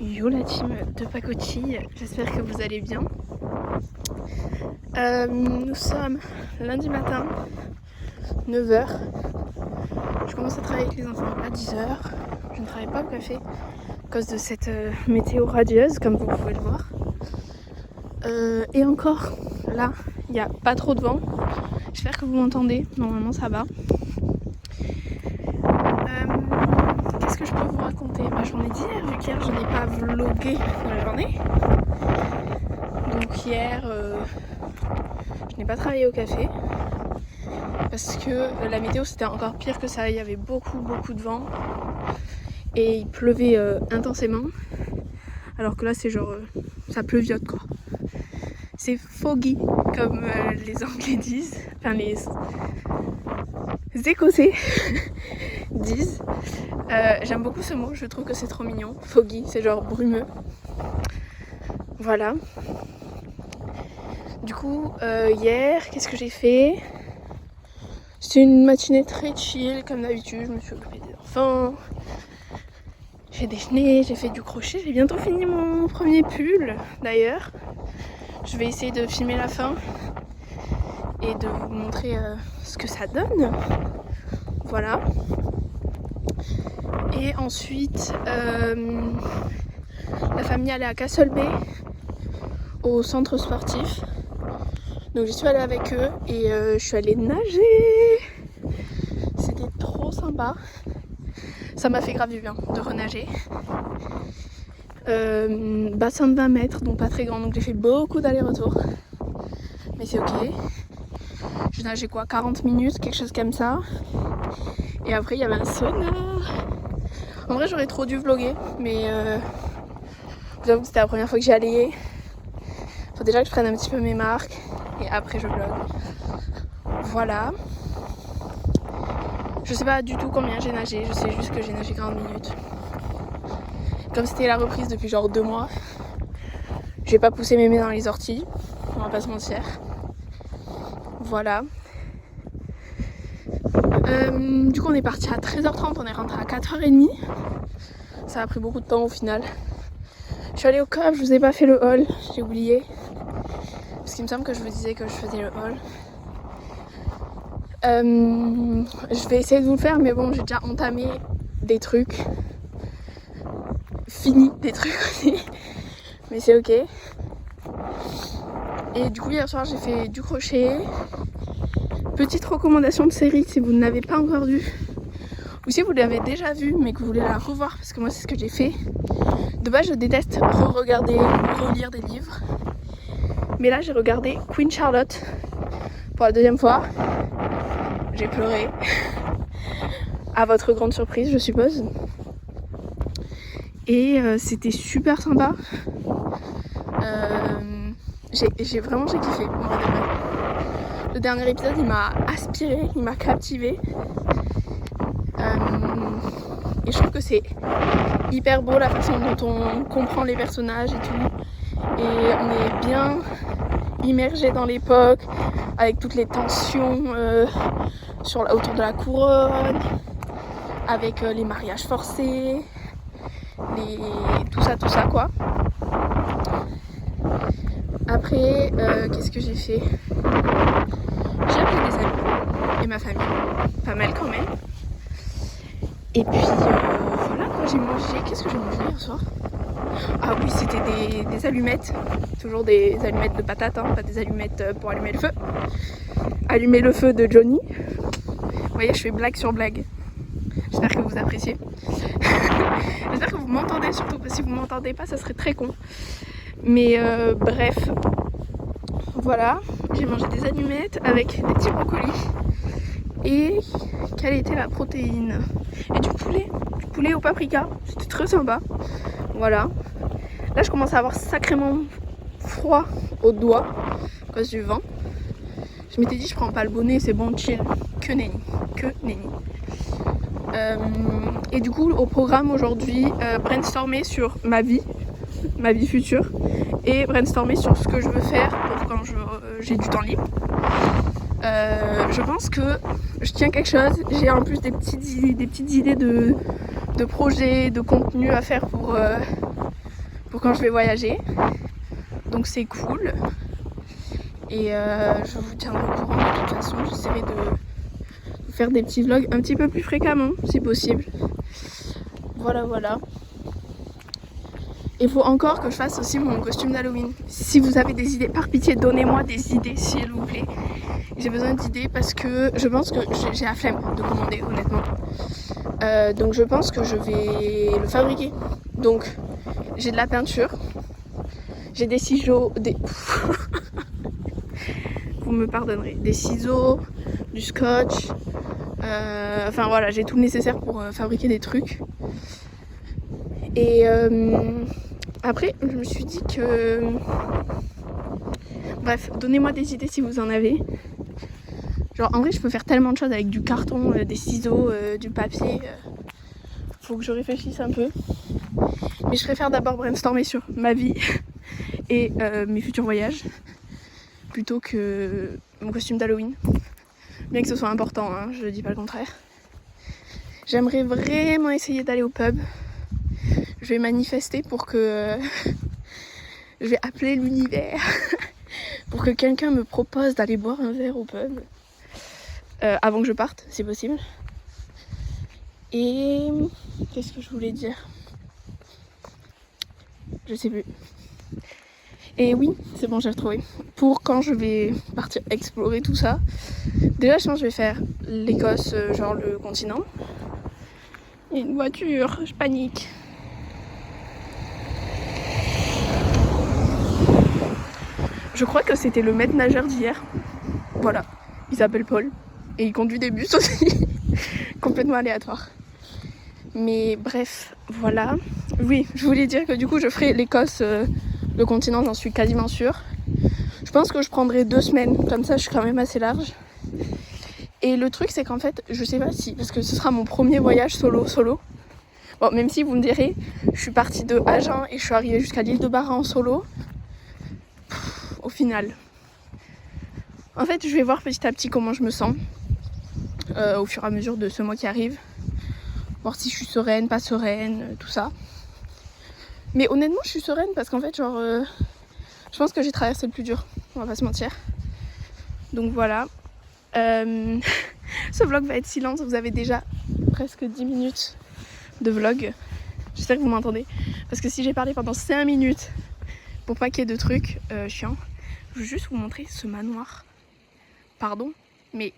Yo la team de pacotille, j'espère que vous allez bien. Nous sommes lundi matin, 9h. Je commence à travailler avec les enfants à 10h. Je ne travaille pas au café à cause de cette météo radieuse, comme vous pouvez le voir. Et encore, là, il n'y a pas trop de vent. J'espère que vous m'entendez, normalement ça va. Qu'est-ce que je peux vous raconter? Ma journée d'hier, vu qu'hier je n'ai pas vlogué dans la journée. Donc hier, je n'ai pas travaillé au café. Parce que la météo c'était encore pire que ça, il y avait beaucoup de vent. Et il pleuvait intensément. Alors que là c'est genre, ça pleuviote quoi. C'est foggy comme les Anglais disent, enfin les Écossais disent. J'aime beaucoup ce mot, je trouve que c'est trop mignon. Foggy, c'est genre brumeux. Voilà. Du coup, hier, qu'est-ce que j'ai fait? C'était une matinée très chill, comme d'habitude. Je me suis occupée des enfants. J'ai déjeuné, j'ai fait du crochet. J'ai bientôt fini mon premier pull, d'ailleurs. Je vais essayer de filmer la fin et de vous montrer ce que ça donne. Voilà. Et ensuite, la famille allait à Castle Bay, au centre sportif. Donc j'y suis allée avec eux et je suis allée nager. C'était trop sympa. Ça m'a fait grave du bien de renager. Bassin de 20 mètres, donc pas très grand. Donc j'ai fait beaucoup d'allers-retours. Mais c'est ok. Je nageais quoi, 40 minutes, quelque chose comme ça. Et après il y avait un sauna. En vrai j'aurais trop dû vlogger, mais je vous avoue que c'était la première fois que j'y allais. Faut déjà que je prenne un petit peu mes marques et après je vlog. Voilà. Je sais pas du tout combien j'ai nagé, je sais juste que j'ai nagé 40 minutes. Comme c'était la reprise depuis genre 2 mois, j'ai pas poussé mes mains dans les orties, on va pas se mentir. Voilà. Du coup on est parti à 13h30, on est rentré à 4h30. Ça a pris beaucoup de temps au final. Je suis allée au coff, je vous ai pas fait le haul, j'ai oublié. Parce qu'il me semble que je vous disais que je faisais le haul. Je vais essayer de vous le faire, mais bon, j'ai déjà entamé des trucs. Fini des trucs aussi. Mais c'est ok. Et du coup, hier soir, j'ai fait du crochet. Petite recommandation de série si vous ne l'avez pas encore vue. Ou si vous l'avez déjà vue, mais que vous voulez la revoir, parce que moi, c'est ce que j'ai fait. De base, je déteste re-regarder, relire des livres. Mais là, j'ai regardé Queen Charlotte pour la 2e fois. J'ai pleuré. À votre grande surprise, je suppose. Et c'était super sympa. J'ai kiffé. Le dernier épisode, il m'a aspiré, il m'a captivé. Et je trouve que c'est hyper beau la façon dont on comprend les personnages et tout. Et on est bien immergé dans l'époque, avec toutes les tensions autour de la couronne, avec les mariages forcés, tout ça quoi. Après, qu'est-ce que j'ai fait? J'ai appelé des amis et ma famille, pas mal quand même. Et puis voilà quoi, j'ai mangé. Qu'est-ce que j'ai mangé hier soir? Ah oui, c'était des allumettes, toujours des allumettes de patates, hein, pas des allumettes pour allumer le feu. Allumer le feu de Johnny. Vous voyez, je fais blague sur blague. J'espère que vous appréciez. J'espère que vous m'entendez surtout, parce que si vous m'entendez pas, ça serait très con. Mais bref, voilà, j'ai mangé des allumettes avec des petits brocolis. Et quelle était la protéine? Et du poulet au paprika, c'était très sympa. Voilà. Là je commence à avoir sacrément froid aux doigts à cause du vent. Je m'étais dit je prends pas le bonnet, c'est bon, chill, que nenni. Et du coup au programme aujourd'hui, brainstormer sur ma vie future et brainstormer sur ce que je veux faire pour quand j'ai du temps libre. Je pense que je tiens quelque chose, j'ai en plus des petites idées de projets, de contenu à faire pour quand je vais voyager. Donc c'est cool. Et je vous tiendrai au courant de toute façon. J'essaierai de faire des petits vlogs un petit peu plus fréquemment si possible. Voilà. Il faut encore que je fasse aussi mon costume d'Halloween. Si vous avez des idées, par pitié, donnez-moi des idées s'il vous plaît. J'ai besoin d'idées parce que je pense que j'ai la flemme de commander honnêtement. Donc je pense que je vais le fabriquer. Donc j'ai de la peinture, j'ai des ciseaux, vous me pardonnerez, des ciseaux, du scotch. Enfin voilà, j'ai tout le nécessaire pour fabriquer des trucs. Et après, je me suis dit que... Bref, donnez-moi des idées si vous en avez. Genre, en vrai, je peux faire tellement de choses avec du carton, des ciseaux, du papier. Faut que je réfléchisse un peu. Mais je préfère d'abord brainstormer sur ma vie et mes futurs voyages plutôt que mon costume d'Halloween. Bien que ce soit important, hein, je dis pas le contraire. J'aimerais vraiment essayer d'aller au pub. Je vais manifester pour que... je vais appeler l'univers pour que quelqu'un me propose d'aller boire un verre au pub avant que je parte, si possible. Et... qu'est-ce que je voulais dire? Je sais plus. Et oui, c'est bon, j'ai retrouvé. Pour quand je vais partir explorer tout ça, déjà je pense que je vais faire l'Écosse, genre le continent. Il y a une voiture, je panique. Je crois que c'était le maître nageur d'hier. Voilà, il s'appelle Paul. Et il conduit des bus aussi. Complètement aléatoire. Mais bref, voilà. Oui, je voulais dire que du coup je ferai l'Écosse, le continent, j'en suis quasiment sûre. Je pense que je prendrai 2 semaines, comme ça je suis quand même assez large. Et le truc c'est qu'en fait, je sais pas si, parce que ce sera mon premier voyage solo. Bon, même si vous me direz, je suis partie de Agen et je suis arrivée jusqu'à l'île de Barra en solo. Au final. En fait, je vais voir petit à petit comment je me sens. Au fur et à mesure de ce mois qui arrive. Voir si je suis sereine, pas sereine, tout ça. Mais honnêtement, je suis sereine parce qu'en fait, genre, je pense que j'ai traversé le plus dur. On va pas se mentir. Donc voilà. Ce vlog va être silence. Vous avez déjà presque 10 minutes de vlog. J'espère que vous m'entendez. Parce que si j'ai parlé pendant 5 minutes pour pas qu'il y ait de trucs chiants, je veux juste vous montrer ce manoir. Pardon, mais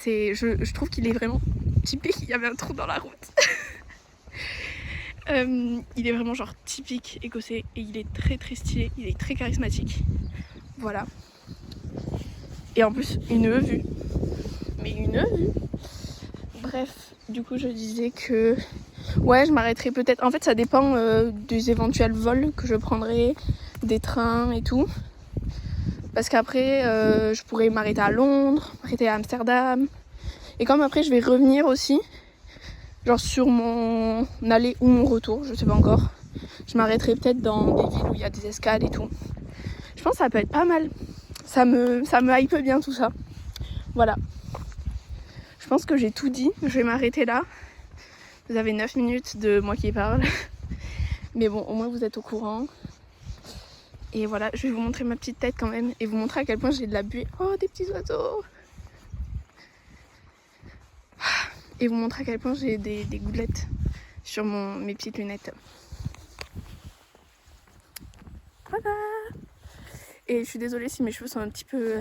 je trouve qu'il est vraiment typique. Il y avait un trou dans la route. Il est vraiment genre typique écossais et il est très très stylé, il est très charismatique. Voilà. Et en plus, une vue. Mais une vue. Bref, du coup je disais que... ouais, je m'arrêterai peut-être... En fait, ça dépend des éventuels vols que je prendrai, des trains et tout. Parce qu'après, je pourrais m'arrêter à Londres, m'arrêter à Amsterdam. Et comme après, je vais revenir aussi, genre sur mon aller ou mon retour, je sais pas encore. Je m'arrêterai peut-être dans des villes où il y a des escales et tout. Je pense que ça peut être pas mal. Ça me hype bien tout ça. Voilà. Je pense que j'ai tout dit. Je vais m'arrêter là. Vous avez 9 minutes de moi qui parle. Mais bon, au moins vous êtes au courant. Et voilà, je vais vous montrer ma petite tête quand même. Et vous montrer à quel point j'ai de la buée. Oh, des petits oiseaux. Et vous montrer à quel point j'ai des gouttelettes sur mes petites lunettes. Voilà. Et je suis désolée si mes cheveux sont un petit peu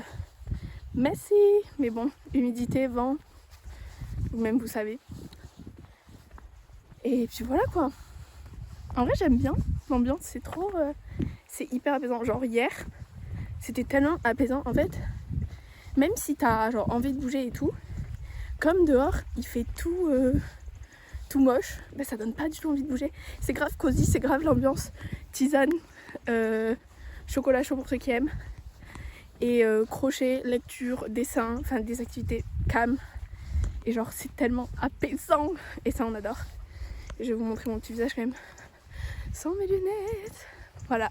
messy. Mais bon, humidité, vent. Vous-même vous savez. Et puis voilà quoi. En vrai j'aime bien l'ambiance, c'est trop... c'est hyper apaisant. Genre hier, c'était tellement apaisant en fait. Même si t'as genre envie de bouger et tout, comme dehors il fait tout moche, ben ça donne pas du tout envie de bouger. C'est grave cosy, c'est grave l'ambiance. Tisane, chocolat chaud pour ceux qui aiment. Et crochet, lecture, dessin, enfin des activités calmes. Et genre c'est tellement apaisant. Et ça on adore. Et je vais vous montrer mon petit visage quand même. Sans mes lunettes. Voilà.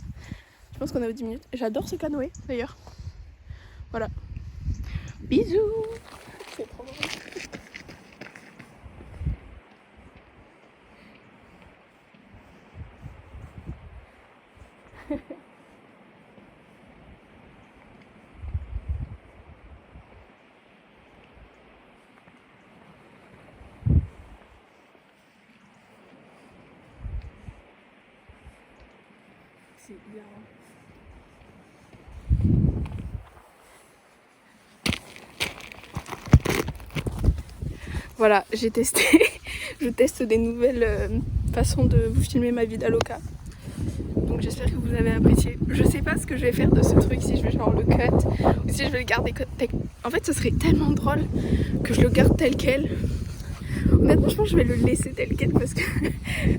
Je pense qu'on a 10 minutes. J'adore ce canoë d'ailleurs. Voilà. Bisous. C'est trop bon. C'est hilarant. Voilà, j'ai testé. Je teste des nouvelles façons de vous filmer ma vie d'aloca. Donc j'espère que vous avez apprécié. Je sais pas ce que je vais faire de ce truc, si je vais genre le cut ou si je vais le garder. En fait, ce serait tellement drôle que je le garde tel quel. Honnêtement, je pense que je vais le laisser tel quel parce que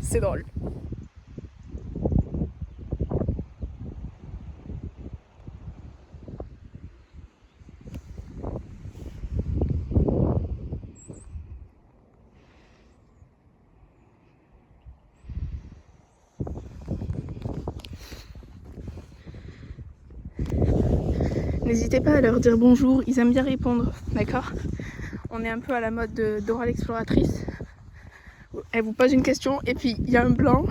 c'est drôle. N'hésitez pas à leur dire bonjour, ils aiment bien répondre, d'accord? On est un peu à la mode de Dora l'exploratrice. Elle vous pose une question et puis il y a un blanc.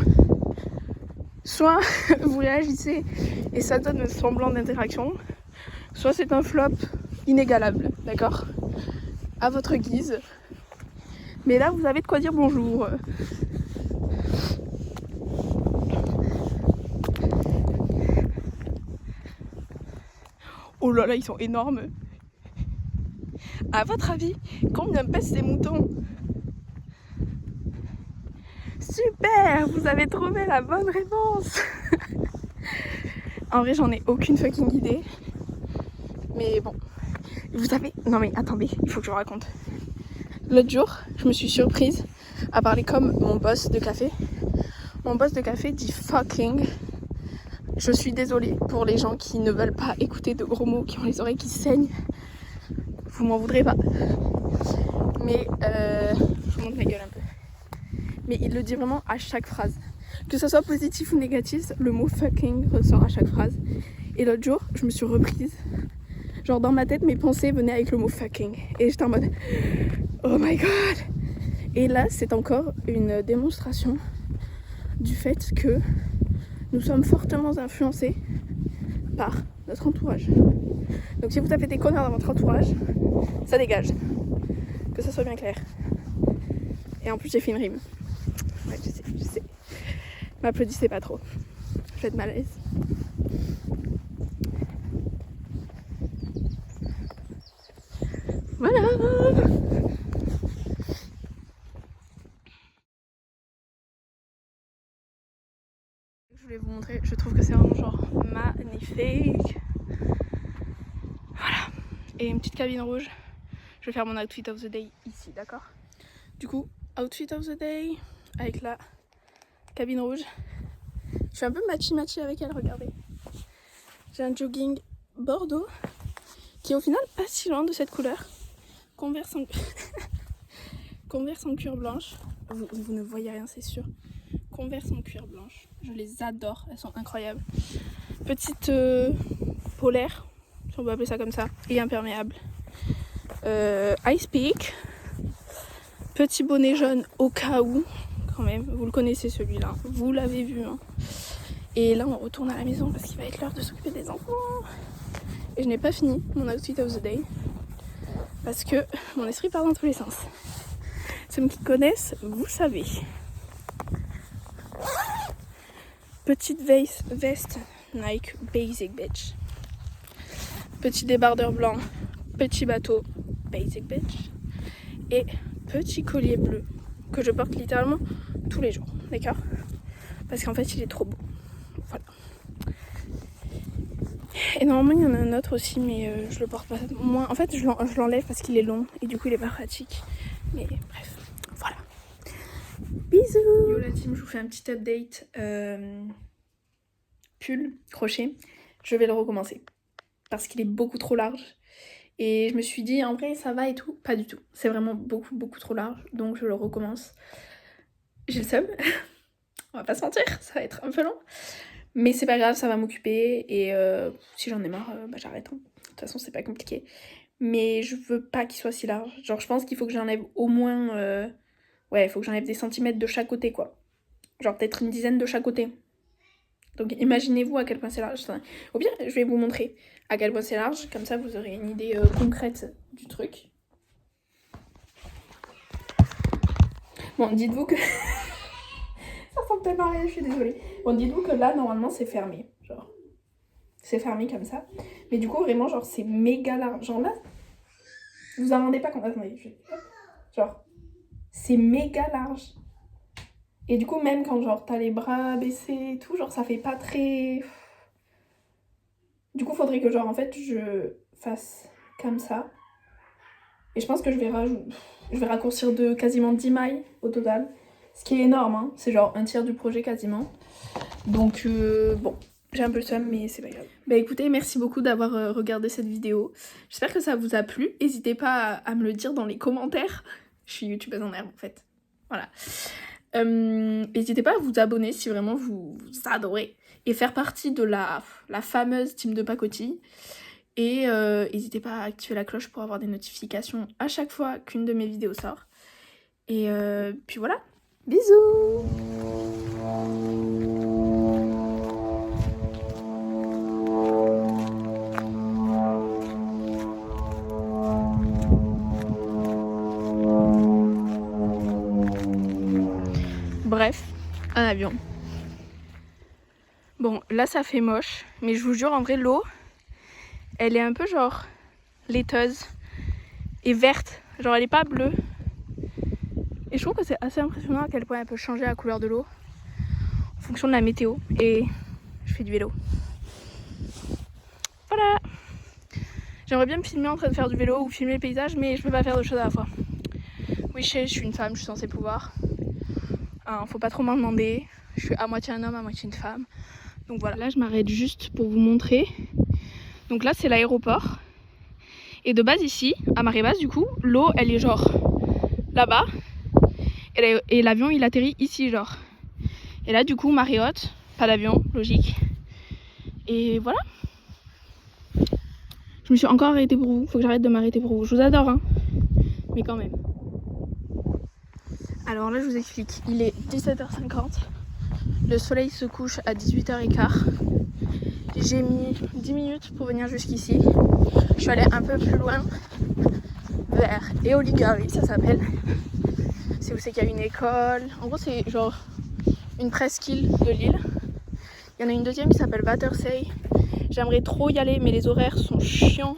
Soit vous réagissez et ça donne un semblant d'interaction, soit c'est un flop inégalable, d'accord? À votre guise. Mais là, vous avez de quoi dire bonjour. Oh là là, ils sont énormes. À votre avis, combien pèsent ces moutons? Super, vous avez trouvé la bonne réponse. En vrai, j'en ai aucune fucking idée. Mais bon, vous savez... Non mais attendez, il faut que je vous raconte. L'autre jour, je me suis surprise à parler comme mon boss de café. Mon boss de café dit fucking. Je suis désolée pour les gens qui ne veulent pas écouter de gros mots, qui ont les oreilles qui saignent. Vous m'en voudrez pas. Mais je vous montre ma gueule un peu. Mais il le dit vraiment à chaque phrase. Que ce soit positif ou négatif, le mot fucking ressort à chaque phrase. Et l'autre jour, je me suis reprise. Genre dans ma tête, mes pensées venaient avec le mot fucking. Et j'étais en mode oh my god. Et là, c'est encore une démonstration du fait que nous sommes fortement influencés par notre entourage. Donc si vous avez des connards dans votre entourage, ça dégage. Que ça soit bien clair. Et en plus, j'ai fait une rime. Ouais, je sais. M'applaudissez pas trop. Faites malaise. Voilà. Je voulais vous montrer, je trouve que c'est vraiment genre magnifique. Voilà. Et une petite cabine rouge. Je vais faire mon outfit of the day ici, d'accord? Du coup, outfit of the day avec la cabine rouge. Je suis un peu matchy avec elle, regardez. J'ai un jogging bordeaux qui est au final pas si loin de cette couleur. Converse en, Converse en cuir blanche. Vous ne voyez rien, c'est sûr. Converse en cuir blanche. Je les adore, elles sont incroyables. Petite polaire, si on peut appeler ça comme ça, et imperméable. Ice Peak. Petit bonnet jaune au cas où, quand même. Vous le connaissez celui-là, vous l'avez vu. Hein. Et là, on retourne à la maison parce qu'il va être l'heure de s'occuper des enfants. Et je n'ai pas fini mon outfit of the day parce que mon esprit part dans tous les sens. Ceux qui connaissent, vous savez. Petite veste Nike Basic Bitch. Petit débardeur blanc, petit bateau Basic Bitch. Et petit collier bleu que je porte littéralement tous les jours, d'accord? Parce qu'en fait, il est trop beau. Voilà. Et normalement, il y en a un autre aussi, mais je le porte pas moins. En fait, je l'enlève parce qu'il est long et du coup, il est pas pratique. Mais bref, voilà. Bisous! Yo la team, je vous fais un petit update. Pull, crochet, je vais le recommencer parce qu'il est beaucoup trop large. Et je me suis dit, en vrai, ça va et tout. Pas du tout. C'est vraiment beaucoup trop large. Donc, je le recommence. J'ai le seum. On va pas se mentir, ça va être un peu long. Mais c'est pas grave, ça va m'occuper. Et si j'en ai marre, j'arrête. Hein. De toute façon, c'est pas compliqué. Mais je veux pas qu'il soit si large. Genre, je pense qu'il faut que j'enlève au moins... Ouais, il faut que j'enlève des centimètres de chaque côté, quoi. Genre, peut-être une dizaine de chaque côté. Donc imaginez-vous à quel point c'est large. Au pire, je vais vous montrer à quel point c'est large. Comme ça, vous aurez une idée concrète du truc. Bon, dites-vous que... ça ça ressemble tellement à rien, je suis désolée. Bon, dites-vous que là, normalement, c'est fermé. Genre, c'est fermé comme ça. Mais du coup, vraiment, genre, c'est méga large. Genre là, vous en rendez pas compte. Attendez, genre, c'est méga large. Et du coup, même quand, genre, t'as les bras baissés et tout, genre, ça fait pas très... Du coup, faudrait que, genre, en fait, je fasse comme ça. Et je pense que je vais raccourcir de quasiment 10 mailles au total. Ce qui est énorme, hein. C'est genre un tiers du projet quasiment. Donc, bon, j'ai un peu le seum, mais c'est pas grave. Bah écoutez, merci beaucoup d'avoir regardé cette vidéo. J'espère que ça vous a plu. N'hésitez pas à me le dire dans les commentaires. Je suis youtubeuse en herbe, en fait. Voilà. N'hésitez pas à vous abonner si vraiment vous adorez. Et faire partie de la fameuse team de pacotille. Et n'hésitez pas à activer la cloche pour avoir des notifications à chaque fois qu'une de mes vidéos sort. Et puis voilà, bisous. Bref, un avion. Bon, là ça fait moche, mais je vous jure, en vrai, l'eau, elle est un peu genre laiteuse et verte. Genre elle est pas bleue. Et je trouve que c'est assez impressionnant à quel point elle peut changer la couleur de l'eau en fonction de la météo. Et je fais du vélo. Voilà. J'aimerais bien me filmer en train de faire du vélo ou filmer le paysage, mais je peux pas faire deux choses à la fois. Oui, je suis une femme, je suis censée pouvoir. Faut pas trop m'en demander. Je suis à moitié un homme, à moitié une femme. Donc voilà, là je m'arrête juste pour vous montrer. Donc là c'est l'aéroport. Et de base ici, à marée basse du coup, l'eau elle est genre là-bas. Et l'avion il atterrit ici genre. Et là du coup marée haute, pas d'avion, logique. Et voilà. Je me suis encore arrêtée pour vous, faut que j'arrête de m'arrêter pour vous. Je vous adore hein, mais quand même. Alors là je vous explique, il est 17h50. Le soleil se couche à 18h15. J'ai mis 10 minutes pour venir jusqu'ici. Je suis allée un peu plus loin, vers Eoligari, ça s'appelle. C'est où c'est qu'il y a une école. En gros, c'est genre une presqu'île de l'île. Il y en a une deuxième qui s'appelle Watersay. J'aimerais trop y aller, mais les horaires sont chiants.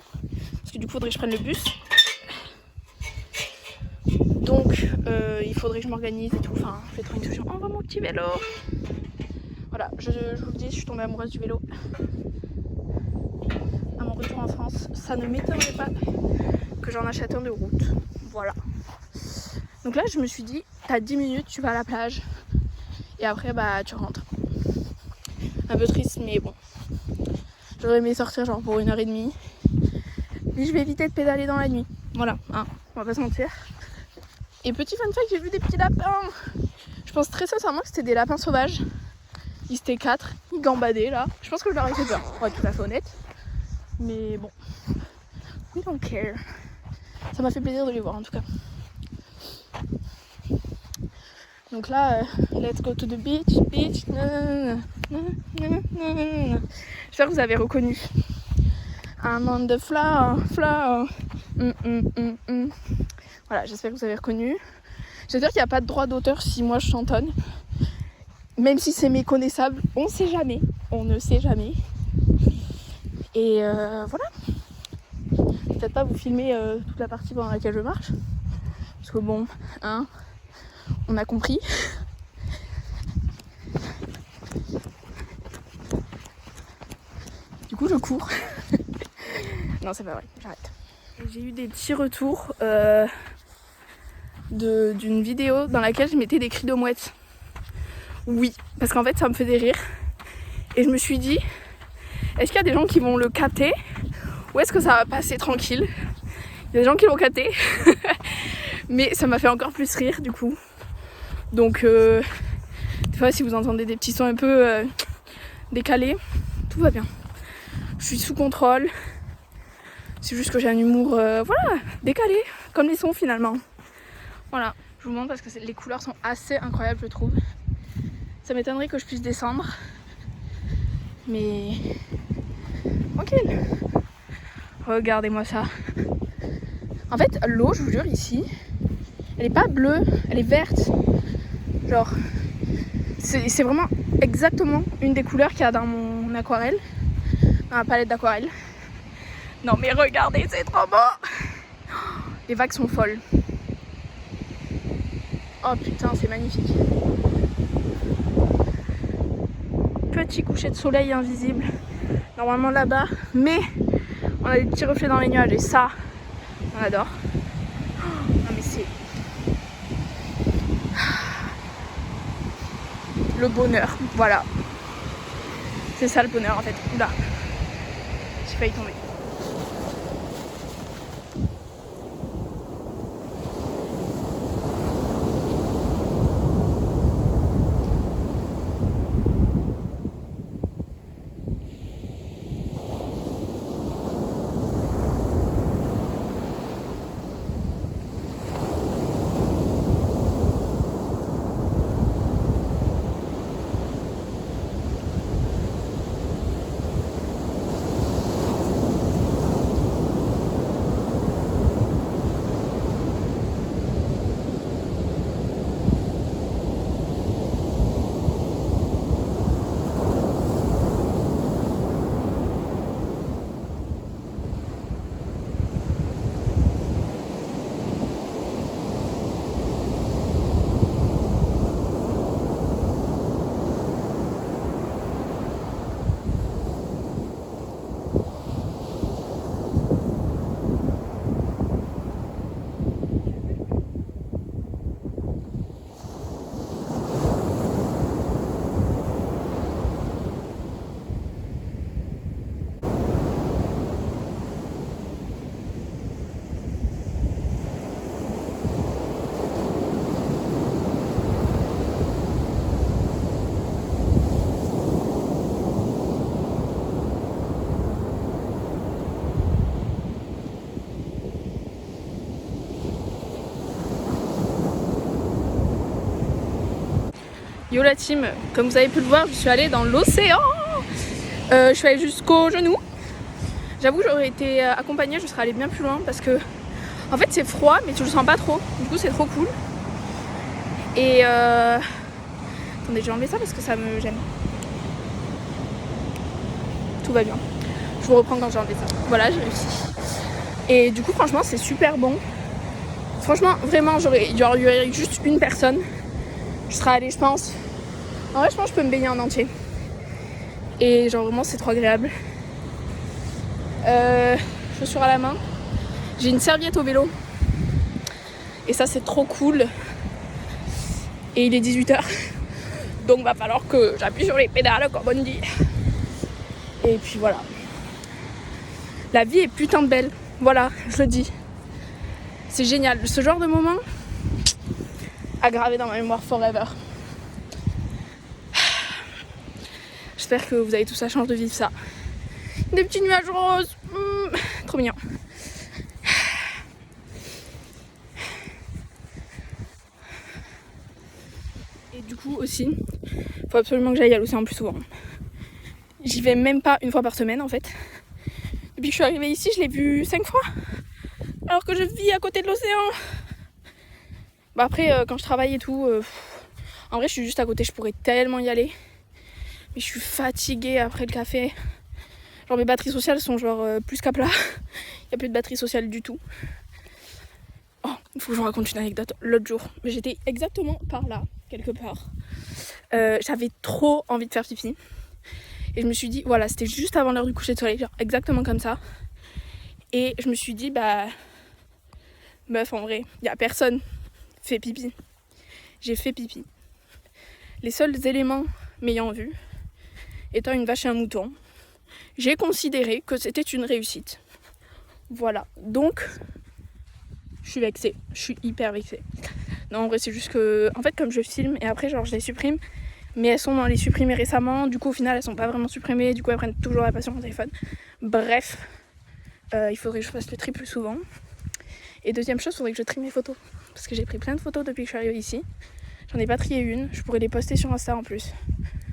Parce que du coup, il faudrait que je prenne le bus. Donc, il faudrait que je m'organise et tout. Enfin, je vais trouver une solution. On va mon petit vélo. Voilà, je vous le dis, je suis tombée amoureuse du vélo. À mon retour en France, ça ne m'étonnerait pas que j'en achète un de route. Voilà. Donc là, je me suis dit, t'as 10 minutes, tu vas à la plage. Et après, bah, tu rentres. Un peu triste, mais bon. J'aurais aimé sortir genre pour 1h30. Mais je vais éviter de pédaler dans la nuit. Voilà, hein, on va pas se mentir. Et petit fun fact, j'ai vu des petits lapins. Je pense très sincèrement que c'était des lapins sauvages. Ils étaient 4, ils gambadaient là. Je pense que je leur ai fait peur, pour être tout à fait honnête. Mais bon, we don't care. Ça m'a fait plaisir de les voir en tout cas. Donc là, let's go to the beach, beach. J'espère que vous avez reconnu. I'm on the floor, floor. Voilà, j'espère que vous avez reconnu. J'espère qu'il n'y a pas de droit d'auteur si moi je chantonne. Même si c'est méconnaissable, on sait jamais. On ne sait jamais. Et voilà. Peut-être pas vous filmer toute la partie pendant laquelle je marche. Parce que bon, hein, on a compris. Du coup, je cours. Non, c'est pas vrai, j'arrête. J'ai eu des petits retours d'une vidéo dans laquelle je mettais des cris de mouettes. Oui, parce qu'en fait, ça me faisait rire. Et je me suis dit, est-ce qu'il y a des gens qui vont le capter ou est-ce que ça va passer tranquille? Il y a des gens qui l'ont capté. Mais ça m'a fait encore plus rire du coup. Donc, des fois, si vous entendez des petits sons un peu décalés, tout va bien. Je suis sous contrôle. C'est juste que j'ai un humour, voilà, décalé, comme les sons finalement. Voilà, je vous montre parce que les couleurs sont assez incroyables, je trouve. Ça m'étonnerait que je puisse descendre. Mais tranquille. Regardez-moi ça. En fait, l'eau, je vous jure, ici, elle est pas bleue, elle est verte. Genre, C'est vraiment exactement une des couleurs qu'il y a dans mon aquarelle, dans ma palette d'aquarelle. Non mais regardez, c'est trop beau. Les vagues sont folles. Oh putain, c'est magnifique. Petit coucher de soleil invisible, normalement là-bas, mais on a des petits reflets dans les nuages et ça, on adore. Non mais c'est le bonheur, voilà. C'est ça le bonheur en fait. Oula, j'ai failli tomber. Yo la team, comme vous avez pu le voir, je suis allée dans l'océan. Je suis allée jusqu'aux genoux. J'avoue que j'aurais été accompagnée, je serais allée bien plus loin parce que en fait c'est froid mais tu le sens pas trop. Du coup c'est trop cool. Et attendez, j'ai enlevé ça parce que ça me gêne. Tout va bien. Je vous reprends quand j'ai enlevé ça. Voilà, j'ai réussi. Et du coup franchement c'est super bon. Franchement vraiment il y aurait juste une personne. Je serais allée je pense. En vrai je pense que je peux me baigner en entier. Et genre vraiment c'est trop agréable. Chaussures à la main. J'ai une serviette au vélo. Et ça c'est trop cool. Et il est 18h. Donc va falloir que j'appuie sur les pédales comme on dit. Et puis voilà. La vie est putain de belle. Voilà, je le dis. C'est génial. Ce genre de moment à graver dans ma mémoire forever. J'espère que vous avez tous la chance de vivre ça. Des petits nuages roses. Trop mignon. Et du coup aussi, faut absolument que j'aille à l'océan plus souvent. J'y vais même pas une fois par semaine en fait. Depuis que je suis arrivée ici, je l'ai vu 5 fois. Alors que je vis à côté de l'océan. Bah après, quand je travaille et tout, en vrai je suis juste à côté, je pourrais tellement y aller. Mais je suis fatiguée après le café. Genre mes batteries sociales sont genre plus qu'à plat. Il n'y a plus de batterie sociale du tout. Oh, il faut que je vous raconte une anecdote. L'autre jour, mais j'étais exactement par là, quelque part. J'avais trop envie de faire pipi. Et je me suis dit, voilà, c'était juste avant l'heure du coucher de soleil, genre exactement comme ça. Et je me suis dit, bah, meuf, en vrai, il n'y a personne fait pipi. J'ai fait pipi. Les seuls éléments m'ayant vu étant une vache et un mouton, j'ai considéré que c'était une réussite. Voilà, donc je suis vexée, je suis hyper vexée. Non, en vrai, c'est juste que, en fait, comme je filme et après, genre, je les supprime, mais elles sont dans les supprimées récemment, du coup, au final, elles sont pas vraiment supprimées, du coup, elles prennent toujours la passion mon téléphone. Bref, il faudrait que je fasse le tri plus souvent. Et deuxième chose, il faudrait que je trie mes photos, parce que j'ai pris plein de photos depuis que je suis arrivée ici. J'en ai pas trié une, je pourrais les poster sur Insta en plus.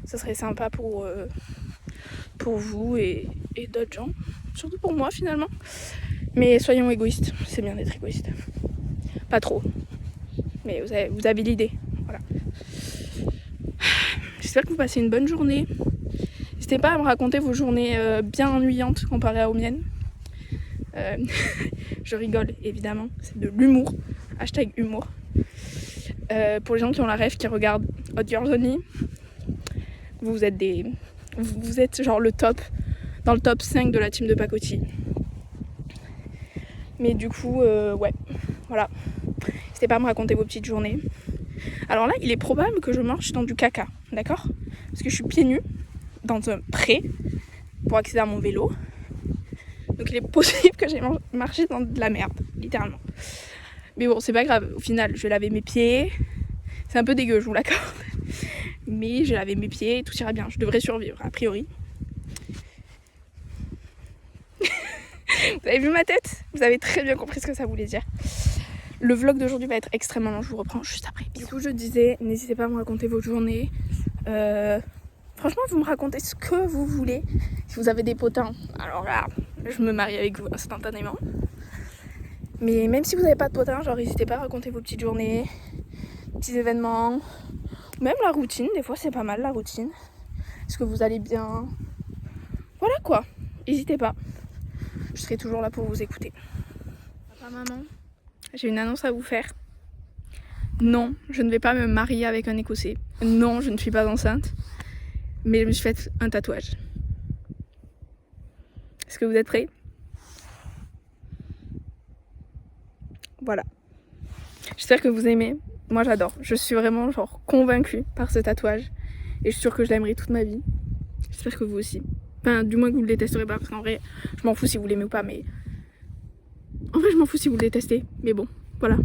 Ça serait sympa pour vous et d'autres gens, surtout pour moi finalement. Mais soyons égoïstes, c'est bien d'être égoïste. Pas trop, mais vous avez l'idée, voilà. J'espère que vous passez une bonne journée. N'hésitez pas à me raconter vos journées bien ennuyantes comparées aux miennes. Je rigole évidemment, c'est de l'humour. Hashtag humour. Pour les gens qui ont la rêve, qui regardent Hot Girls Only, vous êtes genre le top, dans le top 5 de la team de pacotille. Mais du coup, ouais, voilà. N'hésitez pas à me raconter vos petites journées. Alors là, il est probable que je marche dans du caca, d'accord? Parce que je suis pieds nus dans un pré pour accéder à mon vélo. Donc il est possible que j'ai marché dans de la merde, littéralement. Mais bon, c'est pas grave. Au final, je vais laver mes pieds. C'est un peu dégueu, je vous l'accorde. Mais je vais laver mes pieds et tout ira bien. Je devrais survivre, a priori. Vous avez vu ma tête? Vous avez très bien compris ce que ça voulait dire. Le vlog d'aujourd'hui va être extrêmement long. Je vous reprends juste après. Du coup, je disais, n'hésitez pas à me raconter vos journées. Franchement, vous me racontez ce que vous voulez. Si vous avez des potins, alors là, je me marie avec vous instantanément. Mais même si vous n'avez pas de potins, genre n'hésitez pas à raconter vos petites journées, petits événements, même la routine. Des fois, c'est pas mal la routine. Est-ce que vous allez bien? Voilà quoi. N'hésitez pas. Je serai toujours là pour vous écouter. Papa, maman, j'ai une annonce à vous faire. Non, je ne vais pas me marier avec un Écossais. Non, je ne suis pas enceinte. Mais je me suis fait un tatouage. Est-ce que vous êtes prêts? Voilà. J'espère que vous aimez. Moi j'adore. Je suis vraiment genre convaincue par ce tatouage. Et je suis sûre que je l'aimerai toute ma vie. J'espère que vous aussi. Enfin, du moins que vous ne le détesterez pas. Parce qu'en vrai, je m'en fous si vous l'aimez ou pas. Mais en vrai, je m'en fous si vous le détestez. Mais bon, voilà.